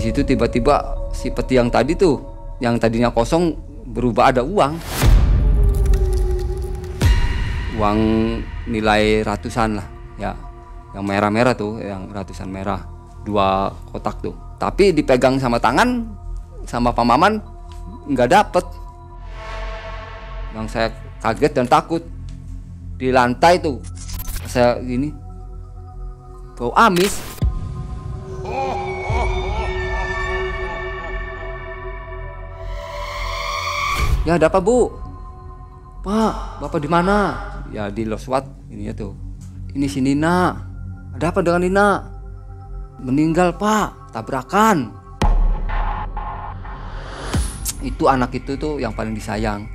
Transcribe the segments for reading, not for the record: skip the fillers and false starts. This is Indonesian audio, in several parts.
situ tiba-tiba si peti yang tadi tuh, yang tadinya kosong berubah ada uang. Uang nilai ratusan lah ya. Yang merah-merah tuh, yang ratusan merah. 2 kotak tuh. Tapi dipegang sama tangan sama Pak Maman nggak dapet. Yang saya kaget dan takut, di lantai tuh saya gini bau amis. Ya ada apa Bu? Pak, Bapak di mana? Ya di Loswat ini ya tuh. Ini si Nina. Ada apa dengan Nina? Meninggal Pak, tabrakan. Itu anak itu tuh yang paling disayang.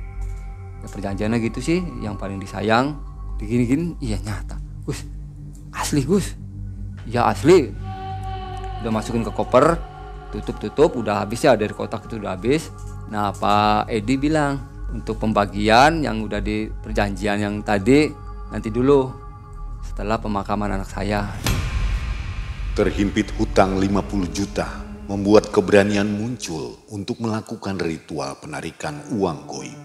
Ya perjanjiannya gitu sih, yang paling disayang. Digini-gini, iya nyata. Gus, asli Gus. Ya asli. Udah masukin ke koper, tutup, udah habis ya, dari kotak itu udah habis. Nah Pak Edi bilang, untuk pembagian yang udah di perjanjian yang tadi, nanti dulu setelah pemakaman anak saya. Terhimpit hutang 50 juta membuat keberanian muncul untuk melakukan ritual penarikan uang goib.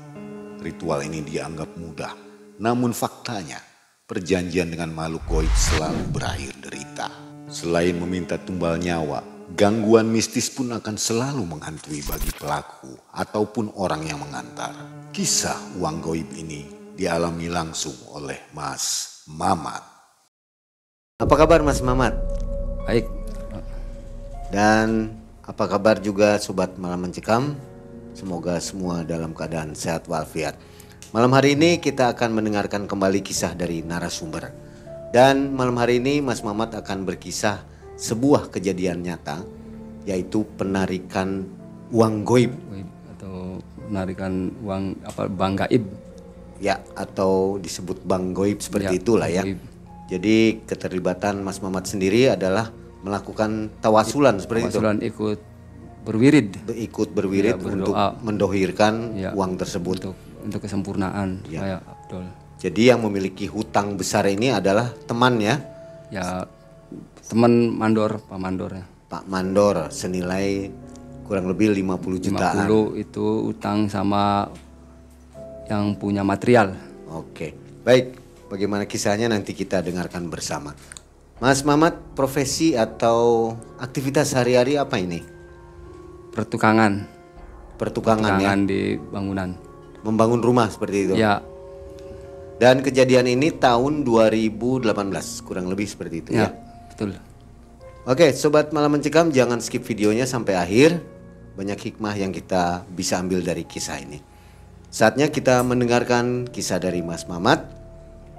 Ritual ini dianggap mudah, namun faktanya perjanjian dengan makhluk goib selalu berakhir derita. Selain meminta tumbal nyawa, gangguan mistis pun akan selalu menghantui bagi pelaku ataupun orang yang mengantar. Kisah uang goib ini dialami langsung oleh Mas Mamat. Apa kabar Mas Mamat? Baik. Dan apa kabar juga Sobat Malam Mencekam? Semoga semua dalam keadaan sehat walafiat. Malam hari ini kita akan mendengarkan kembali kisah dari narasumber. Dan malam hari ini Mas Mamat akan berkisah sebuah kejadian nyata, yaitu penarikan uang goib. Atau penarikan uang apa, bank gaib. Ya, atau disebut bank goib seperti Ya, itulah ya. goib. Jadi keterlibatan Mas Mamat sendiri adalah melakukan tawasulan seperti Tawasulan ikut berwirid. Ikut berwirid Ya, berdoa. untuk mendohirkan Ya, uang tersebut. Untuk kesempurnaan Ya. saya Abdul. Jadi yang memiliki hutang besar ini adalah teman ya, Ya teman mandor, Pak Mandor ya. Pak Mandor, senilai kurang lebih 50 jutaan. 50 itu utang sama yang punya material. Oke, baik. Bagaimana kisahnya nanti kita dengarkan bersama. Mas Mamat, profesi atau aktivitas sehari-hari apa ini? Pertukangan. Pertukangan ya, Di bangunan. membangun rumah seperti itu. Ya, Dan kejadian ini tahun 2018, kurang lebih seperti itu ya. ya, betul. Oke, Sobat Malam Mencekam, jangan skip videonya sampai akhir. Banyak hikmah yang kita bisa ambil dari kisah ini. Saatnya kita mendengarkan kisah dari Mas Mamat.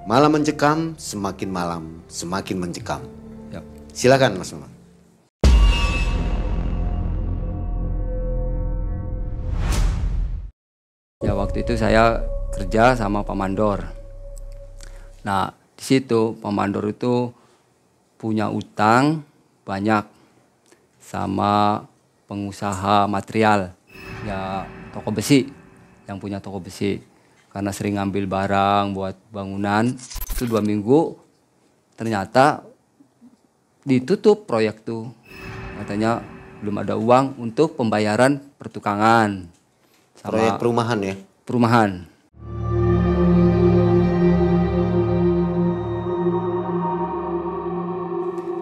Malam Mencekam, semakin malam, semakin mencekam. Ya. Silakan Mas Mamat. Ya waktu itu saya kerja sama Pak Mandor. Nah di situ Pak Mandor itu punya utang banyak sama pengusaha material, ya toko besi, yang punya toko besi. Karena sering ngambil barang buat bangunan, itu 2 minggu ternyata ditutup proyek tuh. Katanya belum ada uang untuk pembayaran pertukangan. Sama Proyek perumahan ya. perumahan.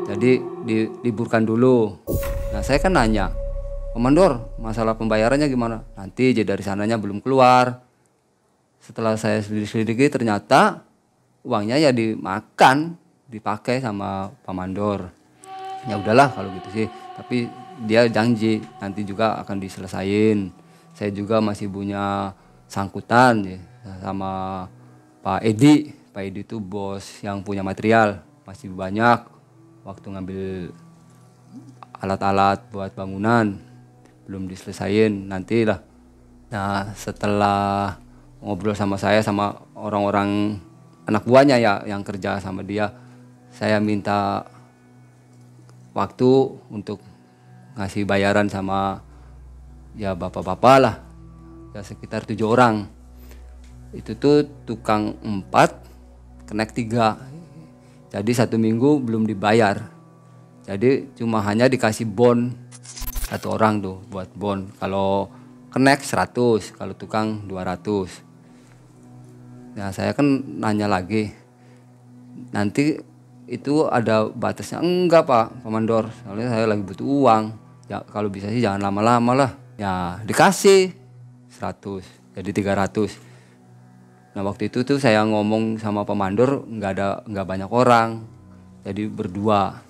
Jadi diliburkan dulu. Nah saya kan nanya, Pak Mandor, masalah pembayarannya gimana? Nanti jadi dari sananya belum keluar. Setelah saya selidiki ternyata uangnya ya dimakan, dipakai sama Pak Mandor. Ya udahlah kalau gitu sih. Tapi dia janji nanti juga akan diselesain. Saya juga masih punya sangkutan ya, sama Pak Edi. Pak Edi itu bos yang punya material. Masih banyak waktu ngambil alat-alat buat bangunan. Belum diselesain, nantilah. Nah setelah ngobrol sama saya sama orang-orang anak buahnya ya yang kerja sama dia, saya minta waktu untuk ngasih bayaran sama ya bapak-bapak lah, ya sekitar 7 orang. Itu tuh tukang 4, kenek 3, jadi 1 minggu belum dibayar. Jadi cuma hanya dikasih bon satu orang tuh buat bon. Kalau kenek 100, kalau tukang 200. Nah saya kan nanya lagi, nanti itu ada batasnya? Enggak Pak Mandor, soalnya saya lagi butuh uang. Ya kalau bisa sih jangan lama-lama lah. Ya dikasih 100, jadi 300. Nah waktu itu tuh saya ngomong sama pemandor nggak banyak orang, jadi berdua.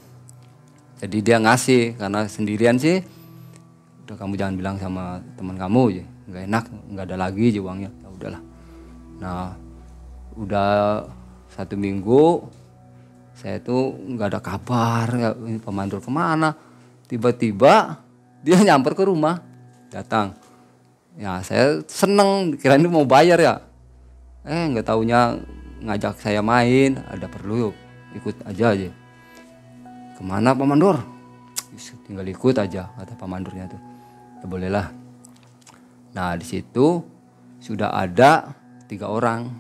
Jadi dia ngasih karena sendirian sih. Udah kamu jangan bilang sama teman kamu, nggak enak, nggak ada lagi aja uangnya. Ya udahlah. Nah udah 1 minggu saya tuh nggak ada kabar, ya, ini pemandor kemana? Tiba-tiba dia nyamper ke rumah, datang. Ya saya seneng, kirain dia mau bayar ya. Nggak taunya ngajak saya main, ada perlu yuk, ikut aja. Kemana Pak Mandor? Tinggal ikut aja kata Pak Mandornya tuh. Ya bolehlah. Nah di situ sudah ada 3 orang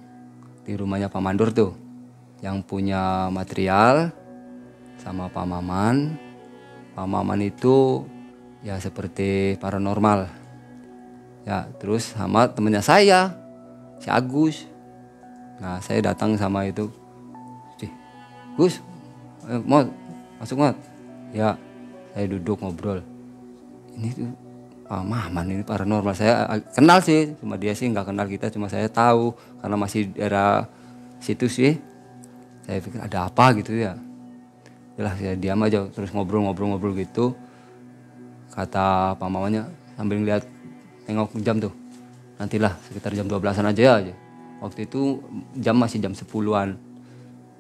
di rumahnya Pak Mandor tuh, yang punya material sama Pak Maman. Pak Maman itu ya seperti paranormal. Ya terus sama temennya saya, si Agus. Nah saya datang sama itu, Gus, mau masuk Mat? Ya saya duduk ngobrol. Ini tuh Pak Maman ini paranormal. Saya kenal sih, cuma dia sih nggak kenal kita, cuma saya tahu karena masih daerah situ sih. Saya pikir ada apa gitu ya. Yalah saya diam aja terus ngobrol gitu. Kata Pak Mamannya sambil ngeliat tengok jam tuh, nantilah sekitar jam 12-an aja. Waktu itu masih jam 10-an.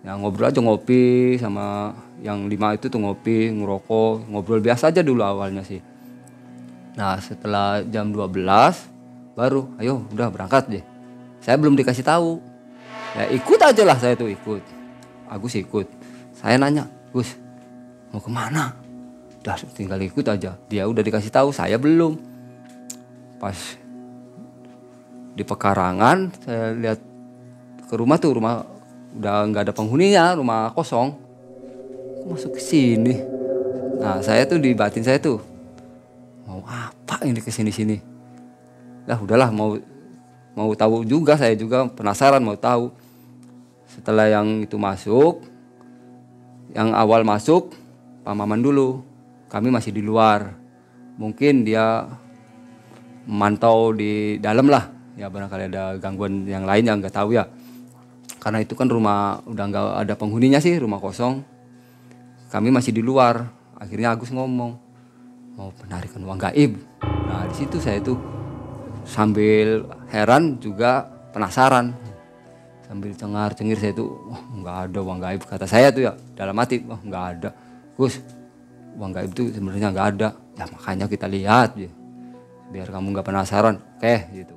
Ya ngobrol aja, ngopi sama yang 5 itu tuh, ngopi, ngerokok, ngobrol biasa aja dulu awalnya sih. Nah setelah jam 12 baru ayo udah berangkat deh. Saya belum dikasih tahu. Ya ikut aja lah, saya tuh ikut. Agus ikut. Saya nanya, Gus mau kemana? Udah tinggal ikut aja. Dia udah dikasih tahu, saya belum. Pas di pekarangan saya lihat ke rumah tuh, rumah udah nggak ada penghuninya, rumah kosong. Masuk ke sini. Nah saya tuh di batin saya tuh, mau apa ini kesini-sini? Lah udahlah, mau tahu juga, saya juga penasaran mau tahu. Setelah yang itu masuk, yang awal masuk Pak Maman dulu, kami masih di luar. Mungkin dia memantau di dalam lah. Ya barangkali ada gangguan yang lain yang nggak tahu ya. Karena itu kan rumah udah nggak ada penghuninya sih, rumah kosong. Kami masih di luar. Akhirnya Agus ngomong mau penarikan uang gaib. Nah di situ saya tuh sambil heran juga penasaran, sambil cengar-cengir saya tuh, wah nggak ada uang gaib kata saya tuh ya dalam hati, wah nggak ada. Gus, uang gaib tuh sebenarnya nggak ada. Ya makanya kita lihat ya, biar kamu nggak penasaran. Oke gitu.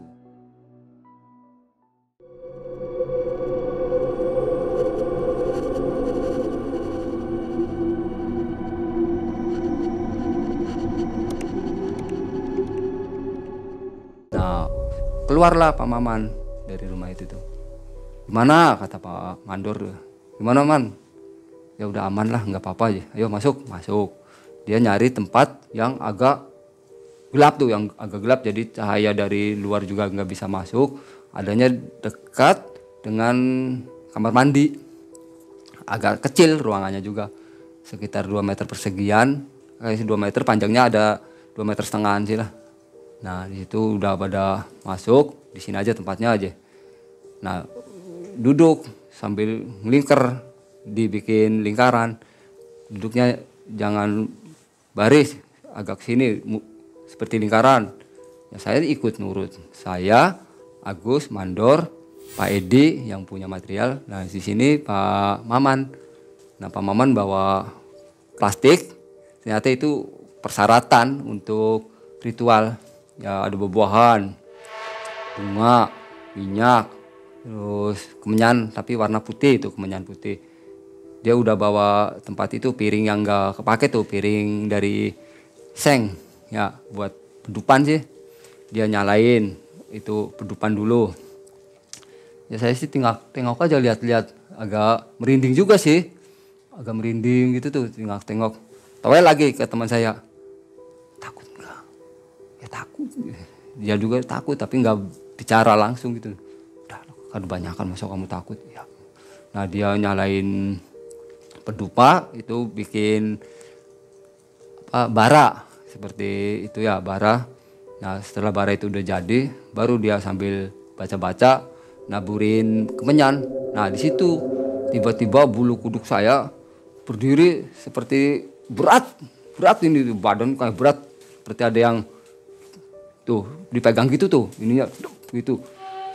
Keluarlah Pak Maman dari rumah itu tuh. Gimana kata Pak Mandor? Gimana Man? Ya udah aman lah, nggak apa-apa aja. Ayo masuk. Dia nyari tempat yang agak gelap tuh, yang agak gelap jadi cahaya dari luar juga nggak bisa masuk. Adanya dekat dengan kamar mandi. Agak kecil ruangannya juga, sekitar 2 meter persegian. 2 meter panjangnya ada 2,5 meter sih lah. Nah di situ udah pada masuk, di sini aja tempatnya aja. Nah duduk sambil ngelingker, dibikin lingkaran. Duduknya jangan baris, agak sini seperti lingkaran. Ya saya ikut nurut. Saya, Agus, Mandor, Pak Edi yang punya material. Nah di sini Pak Maman. Nah Pak Maman bawa plastik. Ternyata itu persyaratan untuk ritual. Ya ada buah-buahan, bunga, minyak, terus kemenyan tapi warna putih, itu kemenyan putih. Dia udah bawa tempat itu piring yang gak kepake tuh, piring dari seng ya buat pedupan sih. Dia nyalain itu pedupan dulu. Ya saya sih tengok aja, lihat-lihat, agak merinding juga sih. Agak merinding gitu tuh, tengok. Tahu lagi ke teman saya, takut Ya takut. Dia juga takut tapi nggak bicara langsung gitu. Udah, kan kebanyakan masa kamu takut. Ya. Nah dia nyalain pedupa itu bikin bara seperti itu ya, bara. Nah setelah bara itu udah jadi, baru dia sambil baca-baca naburin kemenyan. Nah di situ tiba-tiba bulu kuduk saya berdiri seperti berat ini, badan kayak berat, seperti ada yang tuh dipegang gitu tuh, ininya gitu.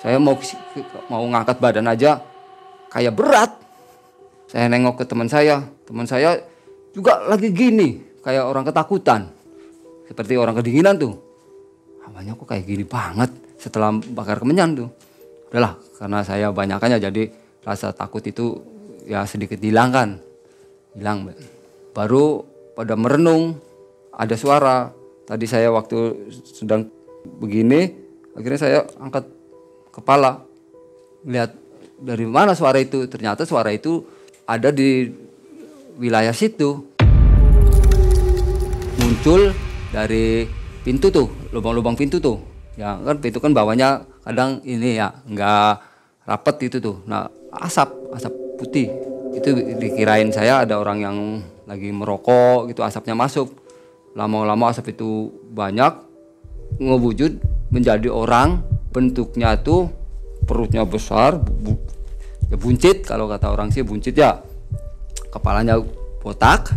Saya mau ngangkat badan aja kayak berat. Saya nengok ke teman saya juga lagi gini, kayak orang ketakutan, seperti orang kedinginan tuh. Awalnya kok kayak gini banget setelah bakar kemenyan tuh. Udahlah, karena saya banyakannya jadi rasa takut itu ya sedikit hilang. Baru pada merenung, ada suara. Tadi saya waktu sedang begini, akhirnya saya angkat kepala, lihat dari mana suara itu. Ternyata suara itu ada di wilayah situ. Muncul dari pintu tuh, lubang-lubang pintu tuh. Ya kan pintu kan bawahnya kadang ini ya nggak rapet itu tuh. Nah asap putih itu dikirain saya ada orang yang lagi merokok gitu, asapnya masuk. Lama-lama asap itu banyak, ngewujud menjadi orang, bentuknya tuh perutnya besar, ya buncit, kalau kata orang sih buncit ya. Kepalanya botak,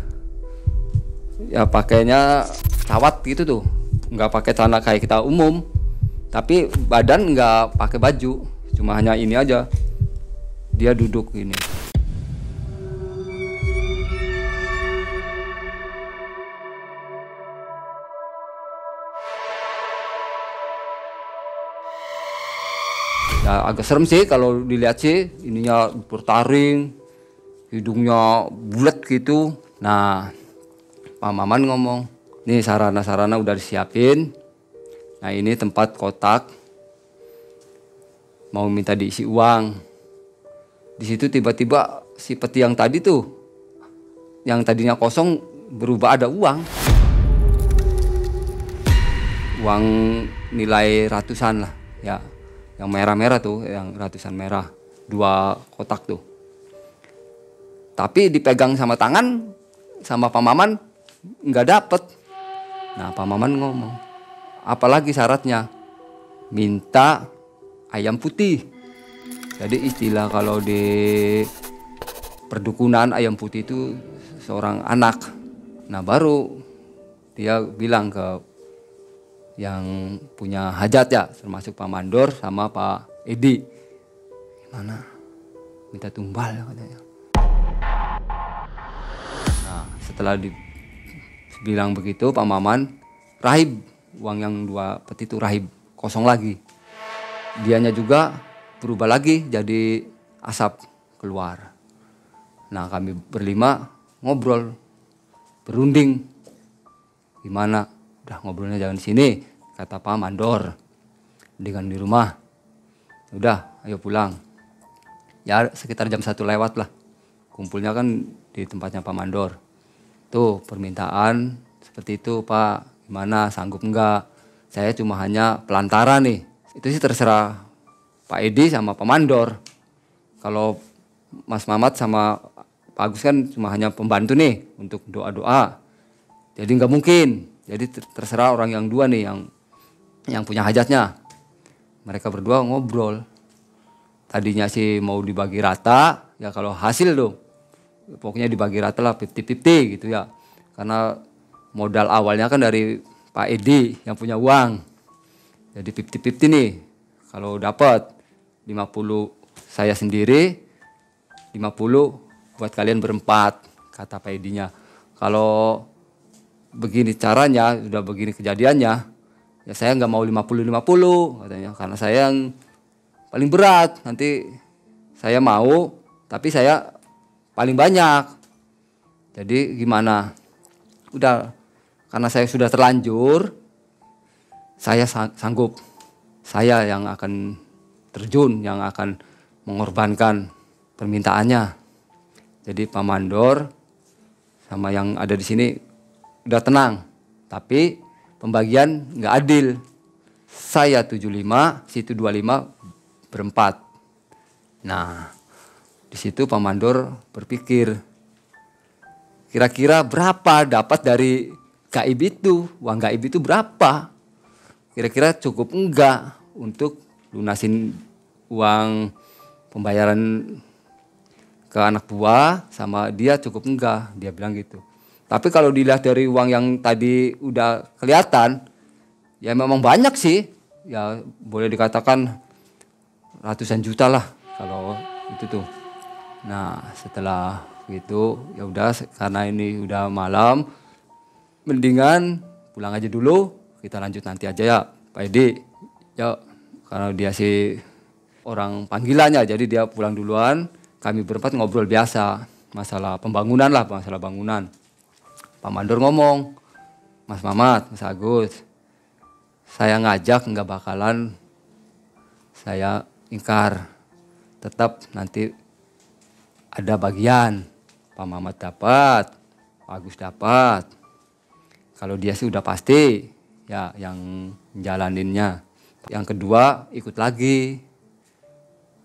ya pakainya cawat gitu tuh, nggak pakai celana kayak kita umum, tapi badan nggak pakai baju, cuma hanya ini aja, dia duduk ini. Ya agak serem sih kalau dilihat sih, ininya bertaring, hidungnya bulat gitu. Nah Pak Maman ngomong, nih sarana-sarana udah disiapin. Nah ini tempat kotak, mau minta diisi uang. Di situ tiba-tiba si peti yang tadi tuh, yang tadinya kosong berubah ada uang. Uang nilai ratusan lah ya. Yang merah-merah tuh, yang ratusan merah, 2 kotak tuh. Tapi dipegang sama tangan, sama Pak Maman nggak dapet. Nah Pak Maman ngomong, apalagi syaratnya? Minta ayam putih. Jadi istilah kalau di perdukunan ayam putih itu seorang anak. Nah baru dia bilang ke yang punya hajat ya, termasuk Pak Mandor sama Pak Edi, gimana minta tumbal katanya. Nah setelah dibilang begitu Pak Maman, rahib, uang yang 2 peti itu rahib, kosong lagi. Dianya juga berubah lagi jadi asap keluar. Nah kami berlima ngobrol, berunding, gimana? Udah ngobrolnya jangan di sini, kata Pak Mandor, dengan di rumah. Udah, ayo pulang. Ya sekitar jam 1 lewat lah. Kumpulnya kan di tempatnya Pak Mandor. Tuh permintaan seperti itu Pak, gimana, sanggup enggak? Saya cuma hanya pelantara nih. Itu sih terserah Pak Edi sama Pak Mandor. Kalau Mas Mamat sama Pak Agus kan cuma hanya pembantu nih untuk doa-doa. Jadi nggak mungkin. Jadi terserah orang yang 2 nih yang punya hajatnya. Mereka berdua ngobrol. Tadinya sih mau dibagi rata, ya kalau hasil tuh pokoknya dibagi rata lah 50-50 gitu ya. Karena modal awalnya kan dari Pak Edi yang punya uang. Jadi 50-50 nih. Kalau dapat 50 saya sendiri, 50 buat kalian berempat, kata Pak Edinya. Kalau begini caranya, sudah begini kejadiannya, ya saya nggak mau 50-50 katanya, karena saya yang paling berat, nanti saya mau tapi saya paling banyak. Jadi gimana? Udah, karena saya sudah terlanjur, saya sanggup, saya yang akan terjun, yang akan mengorbankan permintaannya. Jadi Pak Mandor sama yang ada di sini udah tenang, tapi pembagian nggak adil. Saya 75, situ 25, berempat. Nah, di situ Pak Mandor berpikir, kira-kira berapa dapat dari gaib itu? Uang gaib itu berapa? Kira-kira cukup enggak untuk lunasin uang pembayaran ke anak buah sama dia, cukup enggak? Dia bilang gitu. Tapi kalau dilihat dari uang yang tadi udah kelihatan, ya memang banyak sih. Ya boleh dikatakan ratusan juta lah kalau itu tuh. Nah, setelah gitu ya udah, karena ini udah malam, mendingan pulang aja dulu, kita lanjut nanti aja ya Pak Edi. Ya karena dia sih orang panggilannya, jadi dia pulang duluan. Kami berempat ngobrol biasa masalah pembangunan lah, masalah bangunan. Pak Mandor ngomong, Mas Mamat, Mas Agus, saya ngajak nggak bakalan saya ingkar. Tetap nanti ada bagian, Pak Mamat dapat, Pak Agus dapat. Kalau dia sih udah pasti ya yang jalaninnya. Yang kedua ikut lagi.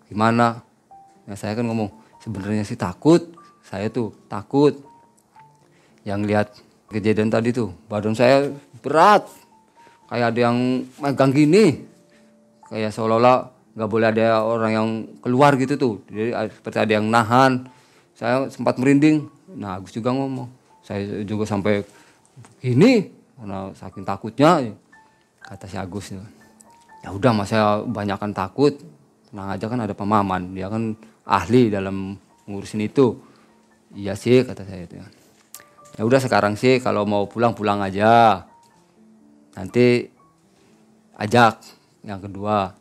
Gimana? Ya saya kan ngomong, sebenarnya sih takut, saya tuh takut. Yang lihat kejadian tadi tuh, badan saya berat, kayak ada yang megang gini, kayak seolah-olah nggak boleh ada orang yang keluar gitu tuh, jadi seperti ada yang nahan. Saya sempat merinding. Nah, Agus juga ngomong, saya juga sampai gini karena saking takutnya, kata si Agus. Ya udah, mas saya banyakkan takut, tenang aja kan ada Pak Maman, dia kan ahli dalam ngurusin itu. Iya sih, kata saya itu. Ya udah, sekarang sih kalau mau pulang aja. Nanti ajak yang kedua.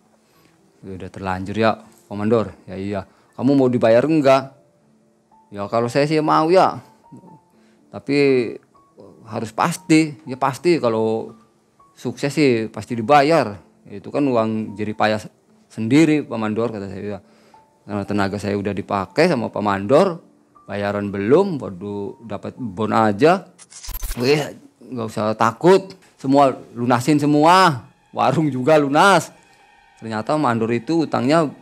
Ya udah terlanjur ya, Pak Mandor. Ya iya. Kamu mau dibayar enggak? Ya kalau saya sih mau ya. Tapi harus pasti. Ya pasti, kalau sukses sih pasti dibayar. Itu kan uang jerih payah sendiri Pak Mandor, kata saya. Karena tenaga saya udah dipakai sama Pak Mandor. Bayaran belum, baru dapat bon aja. Wih, nggak usah takut, semua lunasin semua, warung juga lunas. Ternyata Mandor itu utangnya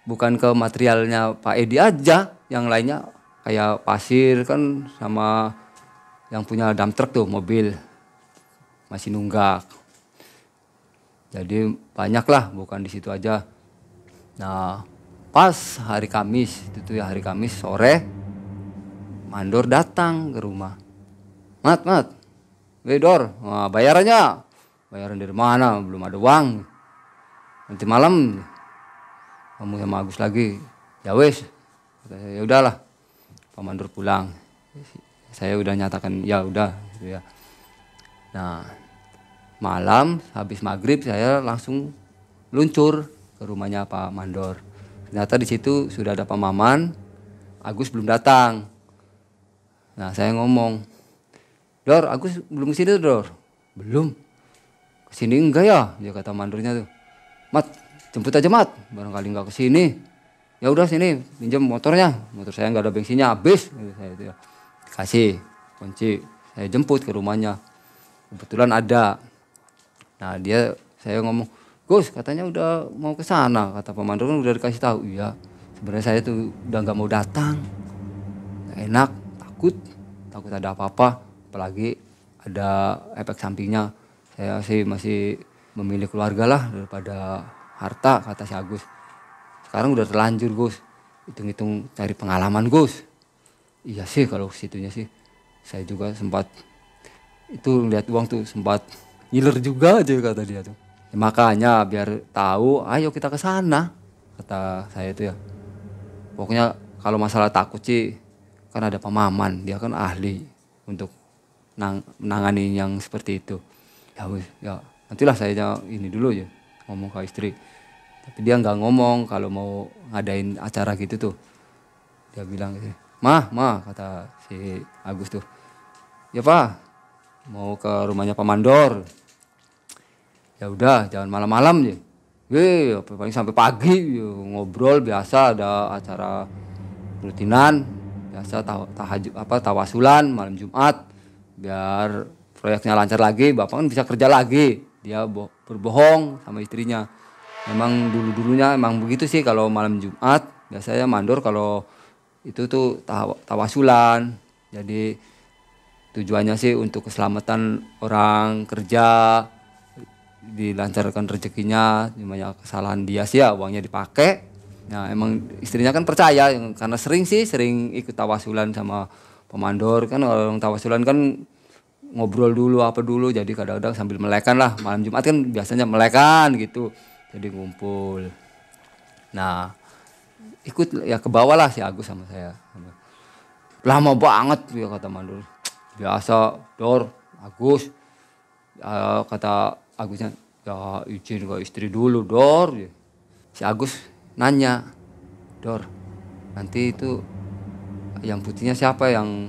bukan ke materialnya Pak Edi aja, yang lainnya kayak pasir kan, sama yang punya dump truck tuh, mobil masih nunggak. Jadi banyak lah, bukan di situ aja. Nah, pas hari Kamis, itu ya hari Kamis sore, Mandor datang ke rumah. Mat, Wedor, nah, bayarannya. Bayaran dari mana? Belum ada uang. Nanti malam kamu sama Agus lagi. Ya wes, ya udahlah. Pak Mandor pulang. Saya udah nyatakan ya udah gitu ya. Nah, malam habis maghrib saya langsung luncur ke rumahnya Pak Mandor. Ternyata di situ sudah ada Pak Maman, Agus belum datang. Nah, saya ngomong, Dor, Agus belum kesini tuh, Dor. Belum. Kesini enggak ya? Dia kata Mandornya tuh. Mat, jemput aja Mat. Barangkali enggak kesini. Ya udah sini, pinjam motornya. Motor saya enggak ada bensinnya, habis. Saya itu ya. Kasih kunci. Saya jemput ke rumahnya. Kebetulan ada. Nah, saya ngomong, Gus, katanya udah mau ke sana. Kata Pak Mandor kan udah dikasih tahu. Iya. Sebenarnya saya tuh udah enggak mau datang. Gak enak. Takut ada apa-apa, apalagi ada efek sampingnya. Saya sih masih memilih keluarga lah daripada harta, kata si Agus. Sekarang udah terlanjur, Gus. Hitung-hitung cari pengalaman, Gus. Iya sih, kalau situnya sih. Saya juga sempat itu lihat uang tuh, sempat ngiler juga aja, kata dia tuh. Ya, makanya biar tahu, ayo kita ke sana, kata saya itu ya. Pokoknya kalau masalah takut sih, kan ada Pak Maman, dia kan ahli untuk menangani yang seperti itu. Ya nantilah saya ini dulu ya, ngomong ke istri. Tapi dia nggak ngomong kalau mau ngadain acara gitu tuh. Dia bilang gitu, mah, kata si Agus tuh. Ya Pak, mau ke rumahnya Pak Mandor. Ya udah, jangan malam-malam ya. Paling sampai pagi ya, ngobrol biasa, ada acara rutinan. Biasa tahajud tawasulan malam Jumat, biar proyeknya lancar lagi, bapak kan bisa kerja lagi. Dia berbohong sama istrinya. Memang dulunya emang begitu sih, kalau malam Jumat biasanya mandor kalau itu tuh tawasulan. Jadi tujuannya sih untuk keselamatan orang kerja, dilancarkan rezekinya, namanya kesalahan dia sih ya uangnya dipakai. Nah emang istrinya kan percaya karena sering ikut tawasulan sama pemandor. Kan orang tawasulan kan ngobrol dulu apa dulu, jadi kadang-kadang sambil melekan lah, malam Jumat kan biasanya melekan gitu, jadi ngumpul. Nah ikut ya, ke bawah lah si Agus sama saya. Lama banget ya kata mandor. Biasa Dor, Agus, kata Agusnya, ya izin ke istri dulu Dor. Si Agus nanya, Dor, nanti itu ayam putihnya siapa yang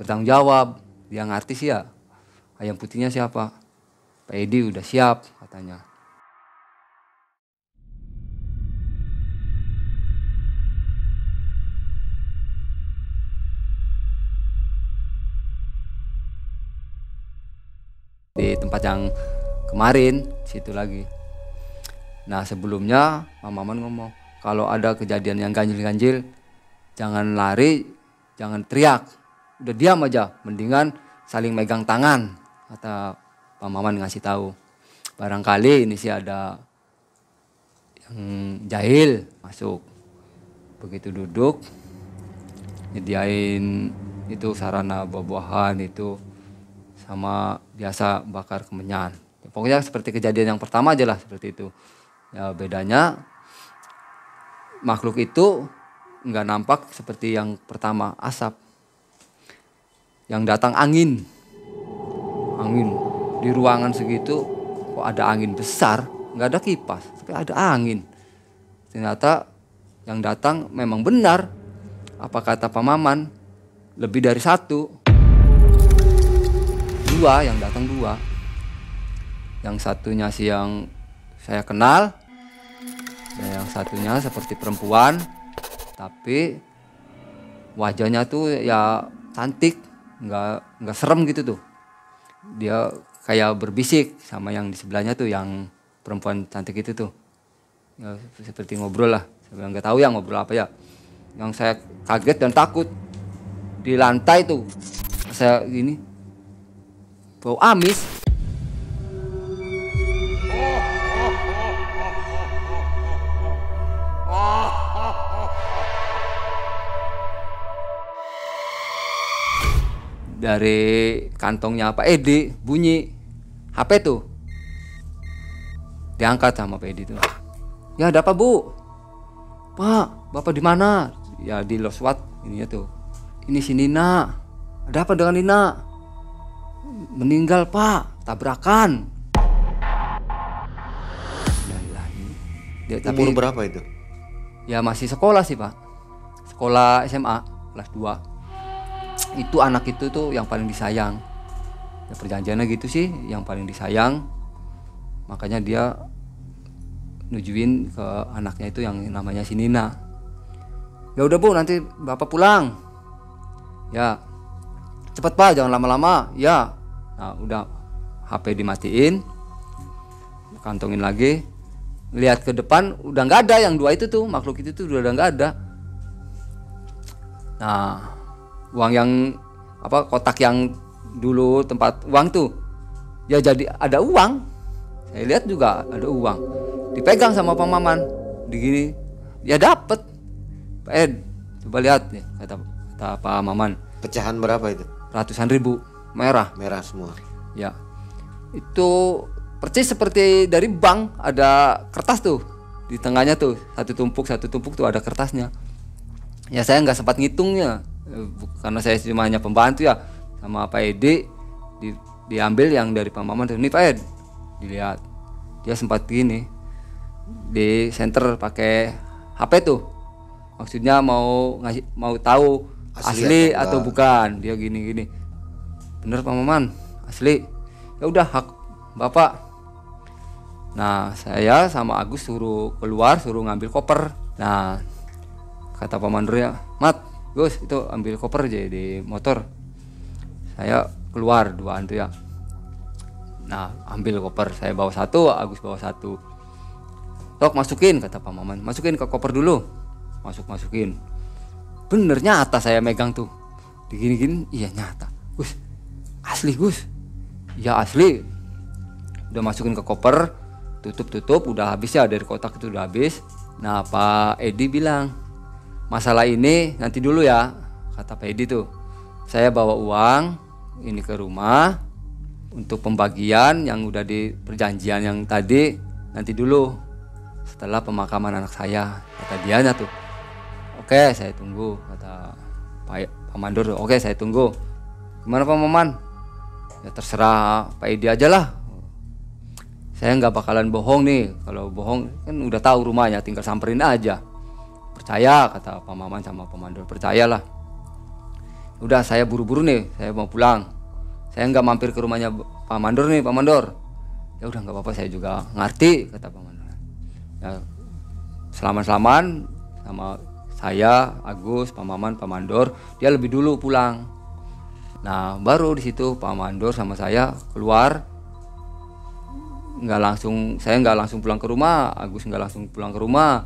bertanggung jawab? Dia ngerti sih ya, ayam putihnya siapa? Pak Edi udah siap katanya. Di tempat yang kemarin situ lagi. Nah sebelumnya Pak Maman ngomong, kalau ada kejadian yang ganjil-ganjil jangan lari, jangan teriak, udah diam aja, mendingan saling megang tangan, kata Pak Maman ngasih tahu. Barangkali ini sih ada yang jahil masuk. Begitu duduk nyediain itu sarana buah-buahan itu, sama biasa bakar kemenyan. Pokoknya seperti kejadian yang pertama aja lah, seperti itu. Ya bedanya makhluk itu nggak nampak seperti yang pertama asap. Yang datang angin di ruangan segitu kok ada angin besar, nggak ada kipas tapi ada angin. Ternyata yang datang memang benar apa kata Pak Maman, lebih dari satu. Yang datang dua. Yang satunya sih yang saya kenal, dan yang satunya seperti perempuan tapi wajahnya tuh ya cantik, nggak serem gitu tuh. Dia kayak berbisik sama yang di sebelahnya tuh, yang perempuan cantik itu tuh ya, seperti ngobrol lah. Saya nggak tahu ya ngobrol apa ya. Yang saya kaget dan takut, di lantai tuh saya gini, bau amis. Dari kantongnya Pak Edi bunyi HP tuh. Diangkat sama Pak Edi tuh. Ya ada apa Bu? Pak, Bapak di mana? Ya di Loswat ininya tuh. Ini si Nina. Ada apa dengan Nina? Meninggal Pak, tabrakan. Dia, umur berapa itu? Ya masih sekolah sih Pak. Sekolah SMA kelas 2. Itu anak itu tuh yang paling disayang. Ya perjanjiannya gitu sih, yang paling disayang. Makanya dia nujuin ke anaknya itu yang namanya si Nina. Ya udah Bu, nanti Bapak pulang. Ya. Cepat Pak, jangan lama-lama. Ya. Nah, udah HP dimatiin. Kantongin lagi. Lihat ke depan udah nggak ada yang dua itu tuh, makhluk itu tuh udah nggak ada. Nah, uang yang apa, kotak yang dulu tempat uang tuh ya jadi ada uang. Saya lihat juga ada uang. Dipegang sama Pak Maman. Digini, ya dapet. Pak Ed, coba lihat nih, kata Pak Maman. Pecahan berapa itu? Ratusan ribu, merah semua. Ya, itu persis seperti dari bank, ada kertas tuh di tengahnya tuh, satu tumpuk tuh ada kertasnya. Ya saya nggak sempat ngitungnya karena saya cuma hanya pembantu ya, sama Pak Edi. Diambil yang dari Pak Maman tuh, nih Pak Ed, dilihat. Dia sempat gini di center pakai HP tuh, maksudnya mau tahu asli atau bukan. Dia gini, bener Pak Maman, asli. Ya udah, hak Bapak. Nah saya sama Agus suruh keluar, suruh ngambil koper. Nah kata Pak Mandor ya, Mat, Gus itu ambil koper aja di motor. Saya keluar duaan tuh ya. Nah, ambil koper, saya bawa satu, Agus bawa satu. Tok, masukin, kata Pak Maman, masukin ke koper dulu. Masukin. Bener nyata saya megang tuh. Digini-gini, iya nyata. Gus, asli Gus. Ya asli. Udah masukin ke koper, tutup, udah habis ya, dari kotak itu udah habis. Nah, Pak Edi bilang, masalah ini nanti dulu ya, kata Pak Edi tuh. Saya bawa uang ini ke rumah untuk pembagian yang udah di perjanjian yang tadi, nanti dulu setelah pemakaman anak saya, kata dianya tuh. Oke, saya tunggu, kata Pak Mandor. Oke, saya tunggu. Gimana Pak Maman? Ya terserah Pak Edi aja lah. Saya nggak bakalan bohong nih. Kalau bohong kan udah tahu rumahnya, tinggal samperin aja. Percaya, kata Pak Maman sama Pak Mandor. Percayalah. Udah, saya buru-buru nih, saya mau pulang. Saya nggak mampir ke rumahnya Pak Mandor nih, Pak Mandor. Ya udah nggak apa-apa, saya juga ngerti, kata Pak Mandor. Ya, selaman-selaman sama saya, Agus, Pak Maman, Pak Mandor. Dia lebih dulu pulang. Nah, baru di situ Pak Mandor sama saya keluar. Saya nggak langsung pulang ke rumah, Agus nggak langsung pulang ke rumah,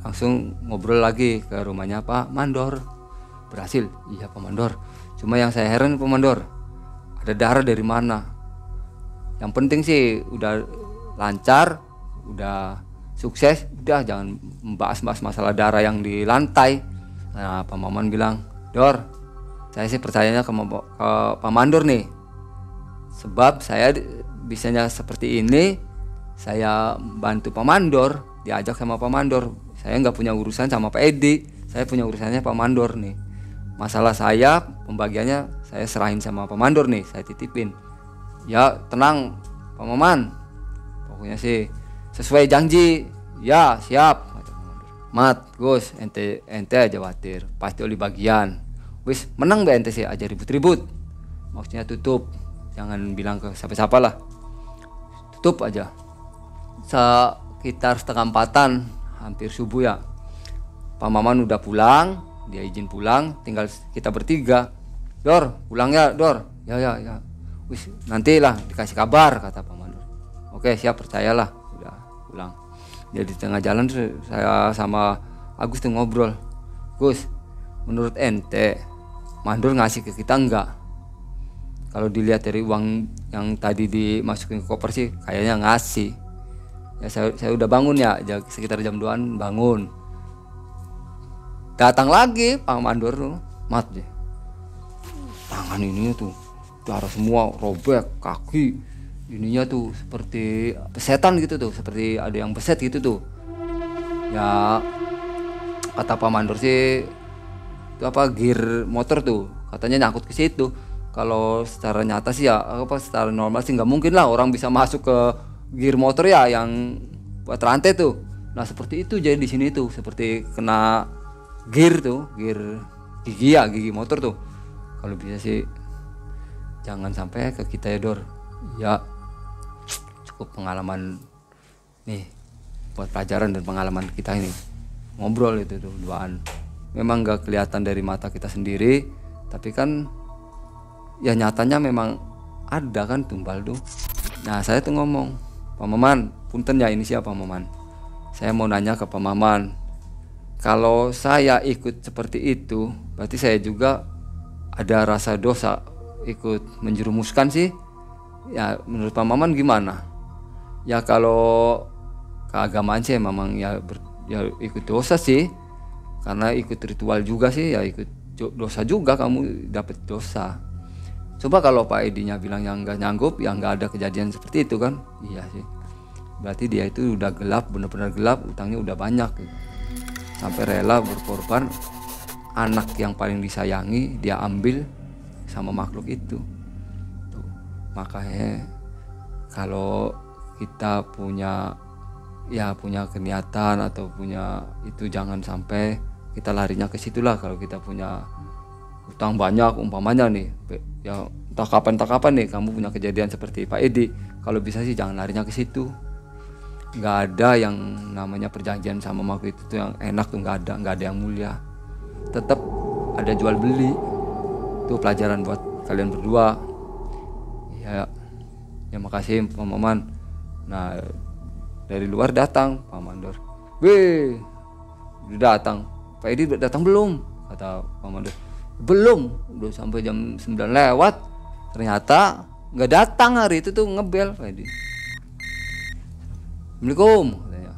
langsung ngobrol lagi ke rumahnya Pak Mandor. Berhasil, iya Pak Mandor. Cuma yang saya heran Pak Mandor, ada darah dari mana? Yang penting sih udah lancar, udah sukses, udah jangan membahas masalah darah yang di lantai. Nah, Pak Maman bilang, Dor, saya sih percayanya ke Pak Mandor nih, sebab saya bisanya seperti ini, saya bantu Pak Mandor, diajak sama Pak Mandor. Saya nggak punya urusan sama Pak Edi, saya punya urusannya Pak Mandor nih. Masalah saya, pembagiannya saya serahin sama Pak Mandor nih, saya titipin. Ya tenang Pak Maman, pokoknya sih sesuai janji. Ya siap, kata Pak Mandor. Mat, Gus, ente aja khawatir, pasti oli bagian. Wis menang be ente sih aja ribut-ribut. Maksudnya tutup, jangan bilang ke siapa-siapa lah. Tutup aja. Sekitar 3:30, hampir subuh ya, Pak Maman udah pulang, dia izin pulang, tinggal kita bertiga. Dor, pulang ya Dor. Ya. Wis, nantilah dikasih kabar, kata Pak Mandor. Oke siap, percayalah. Udah pulang. Dia di tengah jalan saya sama Agus tuh ngobrol. Gus, menurut ente Mandor ngasih ke kita enggak? Kalau dilihat dari uang yang tadi dimasukin ke koper sih kayaknya ngasih. Ya saya udah bangun ya, sekitar jam 2-an bangun. Datang lagi Pak Mandor tuh, Mat deh. Tangan ininya tuh darah semua, robek, kaki ininya tuh seperti pesetan gitu tuh, seperti ada yang beset gitu tuh. Ya kata Pak Mandor sih itu apa, gear motor tuh katanya nyangkut ke situ. Kalau secara nyata sih ya secara normal sih nggak mungkin lah orang bisa masuk ke gear motor ya yang buat rantai tuh. Nah seperti itu jadi di sini tuh seperti kena gear gigi motor tuh. Kalau bisa sih jangan sampai ke kita ya Dor. Ya cukup pengalaman nih buat pelajaran dan pengalaman kita ini. Ngobrol itu tuh duaan. Memang nggak kelihatan dari mata kita sendiri, tapi kan ya nyatanya memang ada kan tumbal tuh. Nah saya tuh ngomong, Pak Maman, punten ya ini siapa Pak Maman. Saya mau nanya ke Pak Maman, kalau saya ikut seperti itu, berarti saya juga ada rasa dosa ikut menjerumuskan sih. Ya menurut Pak Maman gimana? Ya kalau keagamaan sih memang ya ikut dosa sih, karena ikut ritual juga sih ya ikut dosa juga, kamu dapat dosa. Coba kalau Pak Edinya bilang yang nggak nyanggup, yang nggak ada kejadian seperti itu kan, iya sih. Berarti dia itu udah gelap, benar-benar gelap, utangnya udah banyak gitu. Sampai rela berkorban, anak yang paling disayangi dia ambil sama makhluk itu. Tuh. Makanya kalau kita punya keniatan atau punya itu, jangan sampai kita larinya ke situlah. Kalau kita punya utang banyak umpamanya nih, ya entah kapan nih kamu punya kejadian seperti Pak Edi, kalau bisa sih jangan larinya ke situ. Nggak ada yang namanya perjanjian sama makhluk itu yang enak tuh, nggak ada yang mulia. Tetap ada jual beli. Itu pelajaran buat kalian berdua. Ya Ya makasih Pak Maman. Nah dari luar datang Pak Mandor. Weh, udah datang. Pak Edi datang belum? Kata Pak Mandor. Belum, udah sampai jam 9 lewat. Ternyata nggak datang hari itu tuh, ngebel Pak Edi. Assalamualaikum katanya.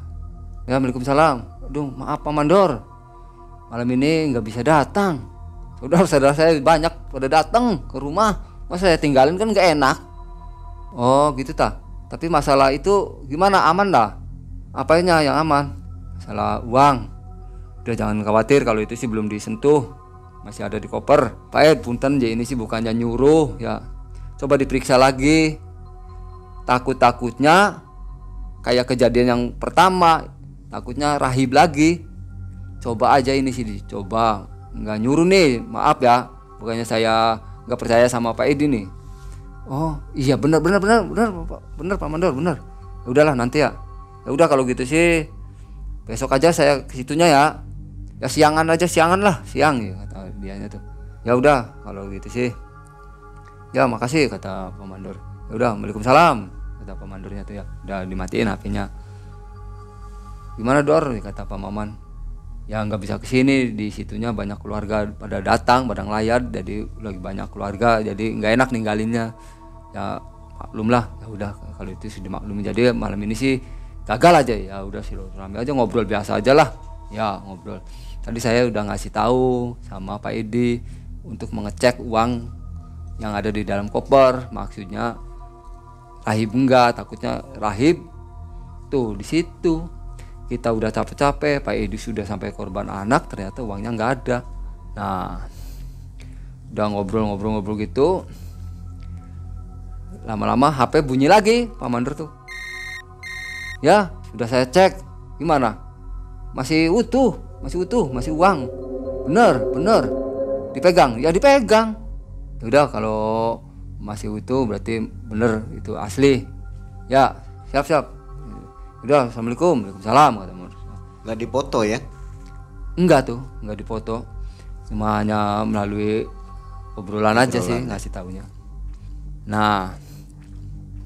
Ya waalaikumsalam. Aduh maaf Pak Mandor, malam ini nggak bisa datang. Saudara-saudara saya banyak pada datang ke rumah, masa saya tinggalin kan nggak enak. Oh gitu ta. Tapi masalah itu gimana, aman dah? Apanya yang aman? Masalah uang. Udah jangan khawatir, kalau itu sih belum disentuh, masih ada di koper. Pak Ed, punten ya, ini sih bukannya nyuruh ya. Coba diperiksa lagi. Takut-takutnya kayak kejadian yang pertama, takutnya rahib lagi. Coba aja ini sih dicoba. Nggak nyuruh nih, maaf ya. Bukannya saya nggak percaya sama Pak Edi nih. Oh iya benar Pak Mandor, benar. Ya udahlah nanti ya. Ya udah kalau gitu sih besok aja saya ke situnya ya. Ya siangan aja, siangan lah, siang ya kata dianya tuh. Ya udah kalau gitu sih. Ya makasih kata Pak Mandor. Ya udah, waalaikumsalam kata Pak Mandornya tuh ya. Udah dimatiin HP-nya. Gimana Dor kata Pak Maman. Ya nggak bisa kesini, di situnya banyak keluarga pada datang, pada ngelayar, jadi lagi banyak keluarga, jadi nggak enak ninggalinnya. Ya maklum lah, ya udah kalau itu sudah maklum. Jadi malam ini sih gagal aja, ya udah silaturahmi aja, ngobrol biasa aja lah. Ya ngobrol. Tadi saya udah ngasih tahu sama Pak Edi untuk mengecek uang yang ada di dalam koper, maksudnya rahib enggak, takutnya rahib tuh di situ. Kita udah capek-capek, Pak Edi sudah sampai korban anak, ternyata uangnya nggak ada. Nah, udah ngobrol-ngobrol gitu, lama-lama HP bunyi lagi Pak Mandor tuh. Ya, sudah saya cek, gimana? Masih utuh, masih uang. Bener, dipegang, ya dipegang. Ya udah kalau masih utuh berarti bener itu asli. Ya, siap. Udah, assalamualaikum, waalaikumsalam kata Mur. Nggak dipoto ya? Enggak tuh, enggak dipoto. Cuma hanya melalui obrolan aja sih ngasih taunya. Nah,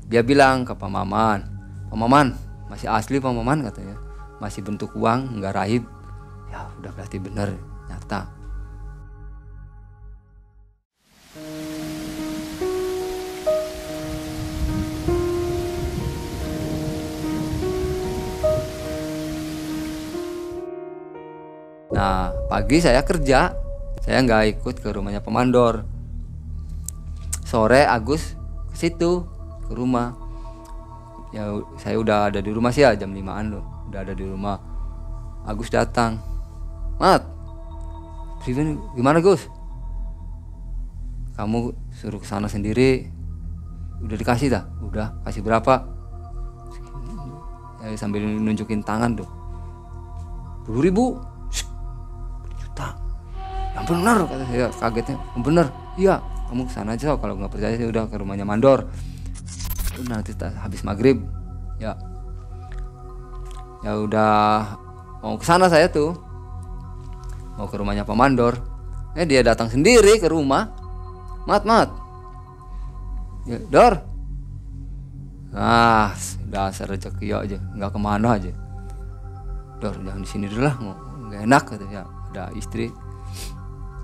dia bilang ke Pak Maman, Pak Maman masih asli Pak Maman katanya, masih bentuk uang, enggak rahib. Ya udah berarti bener, nyata. Nah pagi saya kerja, saya nggak ikut ke rumahnya Pak Mandor. Sore Agus ke situ, ke rumah. Ya saya udah ada di rumah sih ya, jam 5-an loh, udah ada di rumah. Agus datang, Mat, gimana Gus? Kamu suruh kesana sendiri, udah dikasih dah? Udah, kasih berapa? Ya, sambil nunjukin tangan tuh, 10.000. Yang bener kata saya, kagetnya. Yang bener, iya. Kamu kesana aja, kalau nggak percaya sih udah ke rumahnya Mandor. Nanti habis maghrib, ya udah mau kesana saya tuh, mau ke rumahnya Pak Mandor. Dia datang sendiri ke rumah. Mat, ya Dor. Ah, dasar rezeki aja, nggak kemana aja. Dor, jangan di sini dulu lah, nggak enak kata ya. Ada istri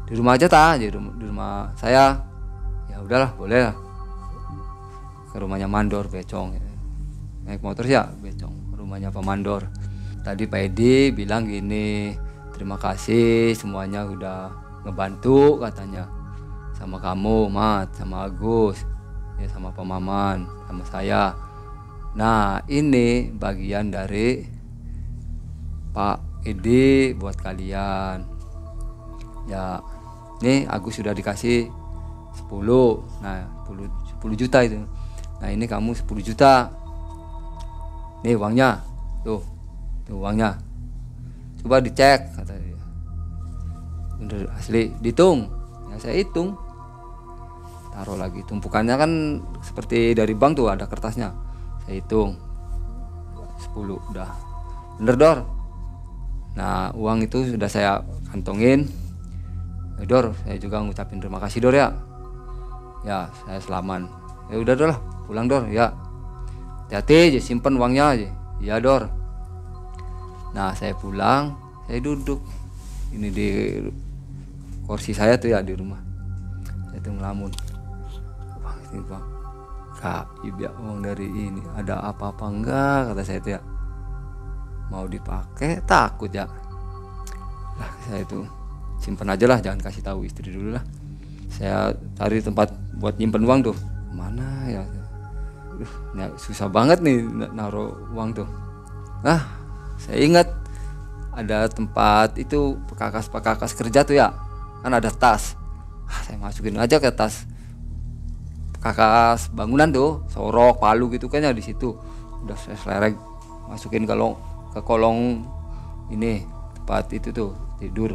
di rumah aja di rumah saya. Ya udahlah, boleh lah, ke rumahnya Mandor becong. Naik motor ya becong ke rumahnya Pak Mandor. Tadi Pak Edi bilang gini, terima kasih semuanya udah ngebantu katanya, sama kamu Mat, sama Agus ya, sama Pak Maman, sama saya. Nah ini bagian dari Pak Edi buat kalian ya. Nih Agus sudah dikasih 10. Nah 10 juta itu. Nah ini kamu 10 juta. Nih uangnya. Tuh uangnya. Coba dicek kata dia. Bener asli, dihitung. Ya saya hitung. Taruh lagi. Tumpukannya kan seperti dari bank tuh, ada kertasnya. Saya hitung 10 udah. Bener Dor. Nah uang itu sudah saya kantongin. Dor, saya juga ngucapin terima kasih Dor ya. Ya saya selaman. Ya udah Dor lah, pulang Dor ya. hati-hati aja, simpen uangnya aja. Iya Dor. Nah saya pulang, saya duduk ini di kursi saya tuh ya di rumah. Saya tuh ngelamun, bang ini bang, gaib ya uang dari ini, ada apa-apa enggak, kata saya tuh ya. Mau dipakai takut ya. Lah saya tuh simpen aja lah, jangan kasih tahu istri dulu lah. Saya cari tempat buat nyimpen uang tuh, mana ya. Ya, susah banget nih naruh uang tuh. Nah, saya ingat ada tempat itu pekakas kerja tuh ya, kan ada tas. Saya masukin aja ke tas pekakas bangunan tuh, sorok, palu gitu kan ya di situ. Udah saya selerek masukin ke kolong ini tempat itu tuh tidur.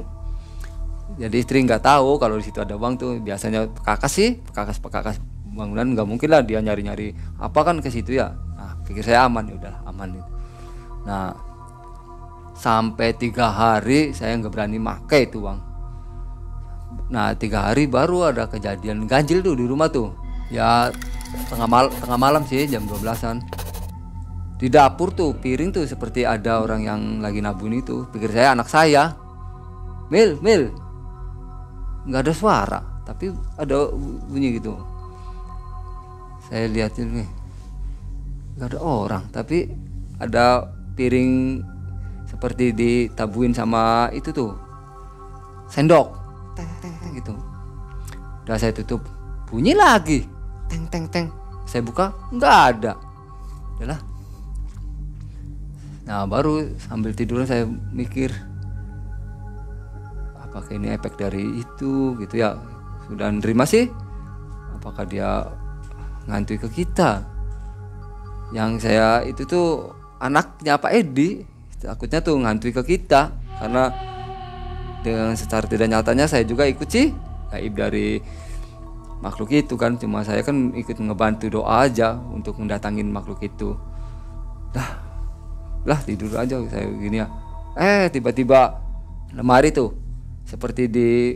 Jadi istri nggak tahu kalau di situ ada uang tuh. Biasanya pekakas bangunan nggak mungkin lah dia nyari apa kan ke situ ya. Nah pikir saya aman, ya udah aman itu. Nah sampai 3 hari saya nggak berani pakai itu uang. Nah 3 hari baru ada kejadian ganjil tuh di rumah tuh. Ya tengah malam sih, jam 12-an. Di dapur tuh piring tuh seperti ada orang yang lagi nabun itu. Pikir saya anak saya. Mil, nggak ada suara, tapi ada bunyi gitu. Saya lihatin nih, nggak ada orang, tapi ada piring seperti ditabuin sama itu tuh sendok, teng gitu. Udah saya tutup, bunyi lagi, teng. Saya buka, nggak ada. Udahlah. Nah baru sambil tiduran saya mikir, apakah ini efek dari itu gitu ya. Sudah nerima sih, apakah dia ngantui ke kita. Yang saya itu tuh anaknya Pak Edi, takutnya tuh ngantui ke kita, karena dengan secara tidak nyatanya saya juga ikut sih gaib dari makhluk itu kan. Cuma saya kan ikut ngebantu doa aja untuk mendatangin makhluk itu. Lah tidur aja saya gini ya. Tiba-tiba lemari tuh seperti di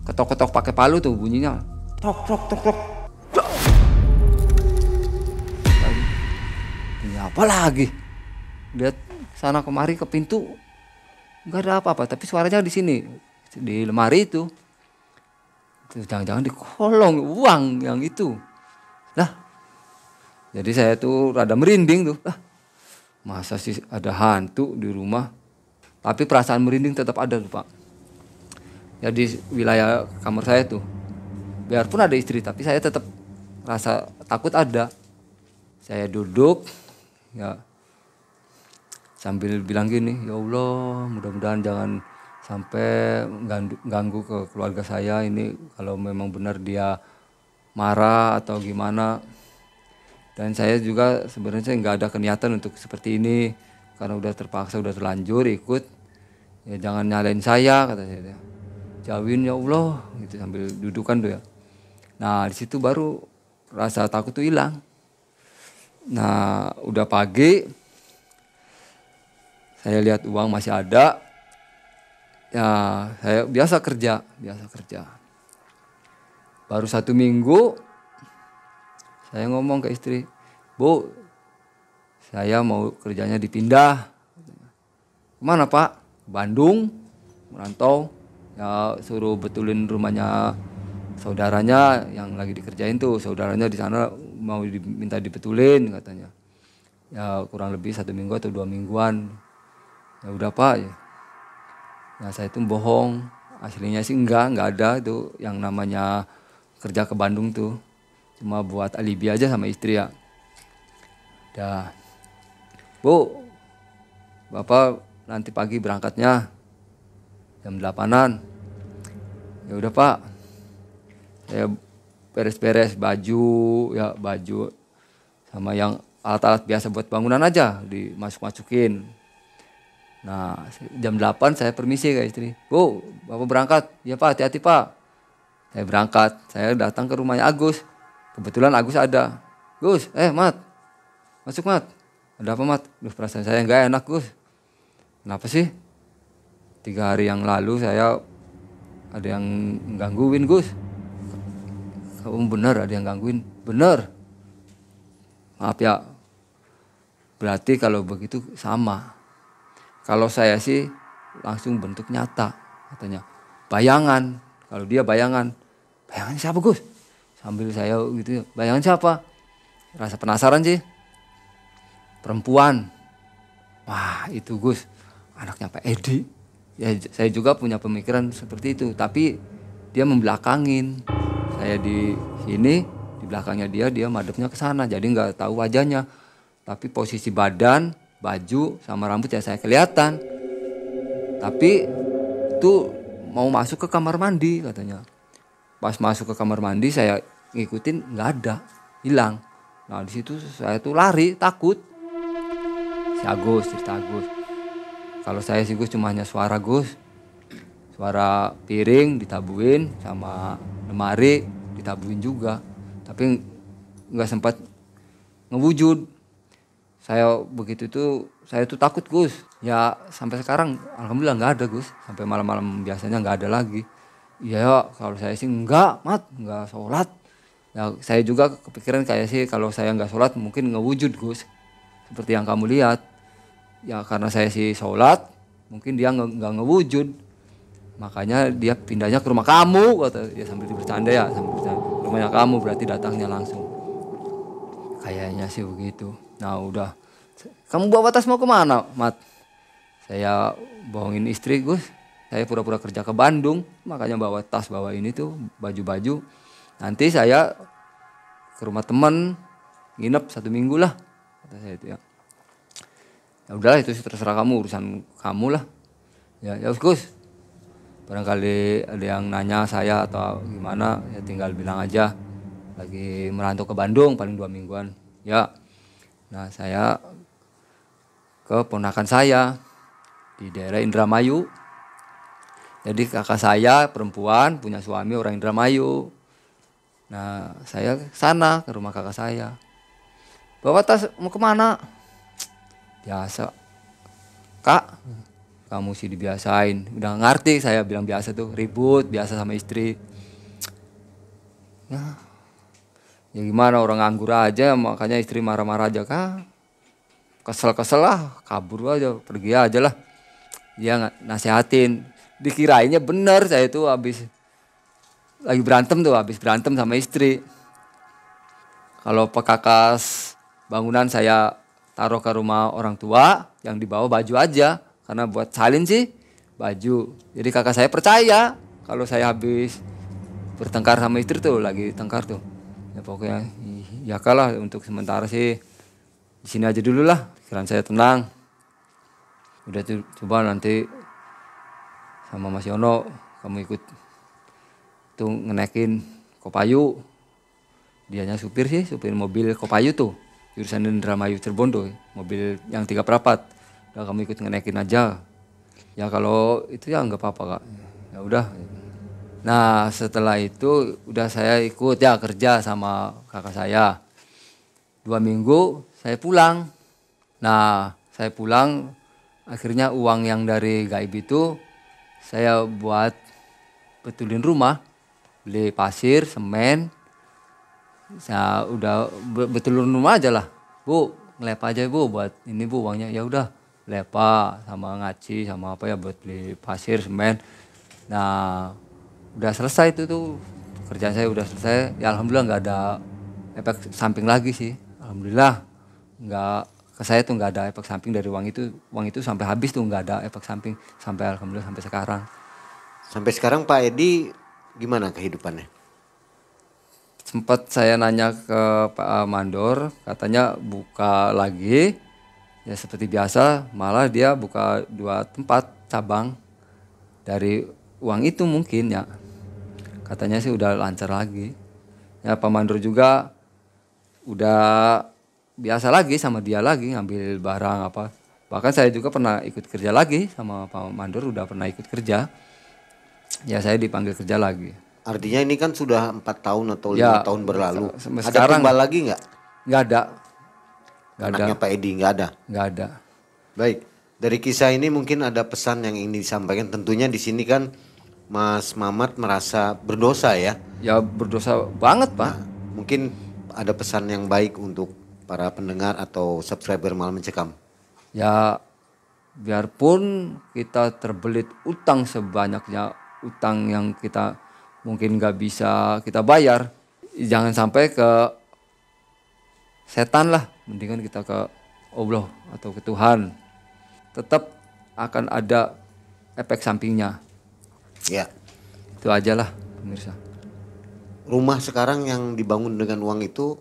ketok-ketok pakai palu tuh bunyinya. Tok. Ini apa lagi? Lihat sana kemari ke pintu, nggak ada apa-apa, tapi suaranya di sini, di lemari itu. Jangan-jangan di kolong uang yang itu. Lah, jadi saya tuh rada merinding tuh. Masa sih ada hantu di rumah? Tapi perasaan merinding tetap ada tuh Pak. Ya di wilayah kamar saya tuh, biarpun ada istri, tapi saya tetap rasa takut ada. Saya duduk ya sambil bilang gini, ya Allah mudah-mudahan jangan sampai ganggu ke keluarga saya ini, kalau memang benar dia marah atau gimana. Dan saya juga sebenarnya nggak ada niatan untuk seperti ini, karena udah terpaksa, udah terlanjur ikut. Ya jangan nyalain saya, kata saya. Jauhin ya Allah, gitu sambil dudukan tuh ya. Nah di situ baru rasa takut tuh hilang. Nah udah pagi, saya lihat uang masih ada. Ya saya biasa kerja. Baru 1 minggu saya ngomong ke istri, Bu, saya mau kerjanya dipindah. Kemana Pak? Bandung, merantau. Ya suruh betulin rumahnya saudaranya yang lagi dikerjain tuh. Saudaranya di sana mau diminta dibetulin katanya. Ya kurang lebih 1 minggu atau 2 mingguan. Ya udah Pak. Nah saya itu bohong. Aslinya sih enggak ada itu yang namanya kerja ke Bandung tuh. Cuma buat alibi aja sama istri ya. Dah. Bu, Bapak nanti pagi berangkatnya jam 8-an. Ya udah Pak. Saya beres-beres baju sama yang alat-alat biasa buat bangunan aja dimasuk-masukin. Nah jam 8 saya permisi ke istri, Bu, Bapak berangkat. Ya Pak, hati-hati Pak. Saya berangkat, saya datang ke rumahnya Agus. Kebetulan Agus ada. Gus, Mat, masuk Mat. Ada apa Mat? Duh, perasaan saya nggak enak Gus. Kenapa sih? 3 hari yang lalu saya ada yang gangguin Gus. Kamu bener ada yang gangguin? Bener. Maaf ya, Berarti kalau begitu sama. Kalau saya sih langsung bentuk nyata katanya. Bayangan. Kalau dia bayangan. Bayangan siapa Gus? Sambil saya gitu, bayangan siapa? Rasa penasaran sih. Perempuan. Wah itu Gus, anaknya Pak Edi. Ya saya juga punya pemikiran seperti itu. Tapi dia membelakangin. Saya di sini, di belakangnya dia madepnya ke sana. Jadi nggak tahu wajahnya. Tapi posisi badan, baju sama rambut ya saya kelihatan. Tapi itu mau masuk ke kamar mandi katanya. Pas masuk ke kamar mandi saya ngikutin nggak ada, hilang. Nah di situ saya tuh lari takut. Si Agus, cerita Agus. Kalau saya sih Gus cuma hanya suara Gus. Suara piring ditabuin sama lemari ditabuin juga. Tapi nggak sempat ngewujud. Saya begitu tuh, saya tuh takut Gus. Ya sampai sekarang alhamdulillah nggak ada Gus. Sampai malam-malam biasanya nggak ada lagi. Ya kalau saya sih enggak sholat. Ya saya juga kepikiran kayak sih kalau saya nggak sholat mungkin ngewujud Gus. Seperti yang kamu lihat. Ya karena saya sih sholat, mungkin dia nggak ngewujud. Makanya dia pindahnya ke rumah kamu, kata ya sambil bercanda ya, sambil bercanda. Rumahnya kamu berarti datangnya langsung. Kayaknya sih begitu. Nah udah, kamu bawa tas mau kemana, Mat? Saya bohongin istri Gus. Saya pura-pura kerja ke Bandung, makanya bawa tas, bawa ini tuh baju-baju. Nanti saya ke rumah teman, nginep 1 minggu lah, kata saya itu ya. Ya udahlah itu terserah kamu, urusan kamu lah. Ya Gus. Barangkali ada yang nanya saya atau gimana, ya tinggal bilang aja. Lagi merantau ke Bandung paling 2 mingguan. Ya. Nah saya ke ponakan saya di daerah Indramayu. Jadi kakak saya perempuan punya suami orang Indramayu. Nah saya sana ke rumah kakak saya. Bawa tas mau kemana? Biasa. Kak, kamu sih dibiasain. Udah ngerti saya bilang biasa tuh, ribut biasa sama istri. Nah, ya gimana orang nganggur aja makanya istri marah-marah aja Kak. Kesel-kesel lah, kabur aja, pergi aja lah. Dia nasihatin. Dikirainnya bener saya itu habis lagi berantem tuh, habis berantem sama istri. Kalau pekakas bangunan saya taruh ke rumah orang tua, yang dibawa baju aja. Karena buat salin sih baju. Jadi kakak saya percaya kalau saya habis bertengkar sama istri tuh, lagi tengkar tuh. Ya pokoknya ya kalah untuk sementara sih di sini aja dulu lah, pikiran saya tenang. Udah tuh coba nanti sama Mas Yono kamu ikut tuh ngenekin Kopayu. Dianya supir sih, supir mobil Kopayu tuh. Jurusan Indramayu Cirebon tuh, mobil yang 3 perapat. Udah kamu ikut ngenekin aja. Ya kalau itu ya nggak apa-apa Kak. Ya udah. Nah setelah itu udah saya ikut ya kerja sama kakak saya. 2 minggu saya pulang. Nah saya pulang akhirnya uang yang dari gaib itu saya buat betulin rumah. Beli pasir, semen. Saya udah betulin rumah aja lah. Bu ngelep aja Bu buat ini Bu uangnya. Ya udah lepa sama ngaci sama apa ya buat beli pasir, semen. Nah udah selesai itu tuh kerjaan saya udah selesai. Ya alhamdulillah nggak ada efek samping lagi sih. Alhamdulillah nggak ke saya tuh nggak ada efek samping dari uang itu sampai habis tuh nggak ada efek samping sampai alhamdulillah sampai sekarang. Sampai sekarang Pak Edi gimana kehidupannya? Sempat saya nanya ke Pak Mandor, katanya buka lagi. Ya seperti biasa, malah dia buka 2 tempat cabang dari uang itu mungkin ya. Katanya sih udah lancar lagi. Ya Pak Mandor juga udah biasa lagi sama dia lagi ngambil barang apa. Bahkan saya juga pernah ikut kerja lagi sama Pak Mandor, udah pernah ikut kerja. Ya saya dipanggil kerja lagi. Artinya ini kan sudah 4 tahun atau 5 Ya, tahun berlalu. sampai Ada sekarang tumbal lagi nggak? Nggak ada. Nggak ada. Anaknya Pak Edi nggak ada. Nggak ada. Baik, dari kisah ini mungkin ada pesan yang ingin disampaikan. Tentunya di sini kan Mas Mamat merasa berdosa ya. Ya berdosa banget Pak. Mungkin ada pesan yang baik untuk para pendengar atau subscriber Malam Mencekam? Ya biarpun kita terbelit utang sebanyaknya, utang yang kita mungkin nggak bisa kita bayar, jangan sampai ke setan lah, mendingan kita ke Allah atau ke Tuhan. Tetap akan ada efek sampingnya. Ya. Itu aja lah pemirsa. Rumah sekarang yang dibangun dengan uang itu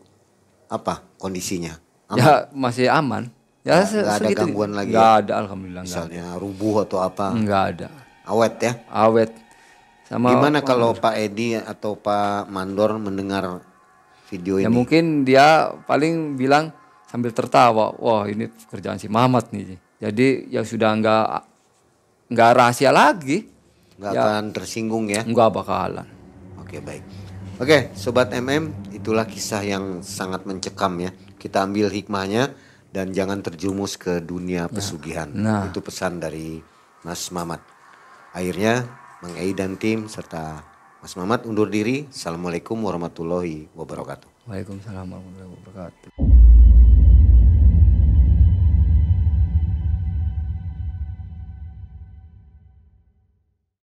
apa kondisinya? Aman? Ya masih aman. Ya Nggak ada segitu. gangguan lagi Nggak ya? ada, alhamdulillah nggak ada. Misalnya rubuh atau apa? Nggak ada. Awet ya? Awet. Sama Gimana kalau Pak Edi atau Pak Mandor mendengar video ya ini? mungkin dia paling bilang sambil tertawa, wah ini pekerjaan si Mamat nih. Jadi ya sudah nggak rahasia lagi. Nggak Ya. akan tersinggung ya? Nggak bakalan. Oke, baik. Oke, Sobat MM, itulah kisah yang sangat mencekam ya. Kita ambil hikmahnya dan jangan terjumus ke dunia pesugihan. Nah. Itu pesan dari Mas Mamat. Akhirnya Mang Ei dan tim serta Mas Mamat undur diri. Assalamualaikum warahmatullahi wabarakatuh. Waalaikumsalam warahmatullahi wabarakatuh.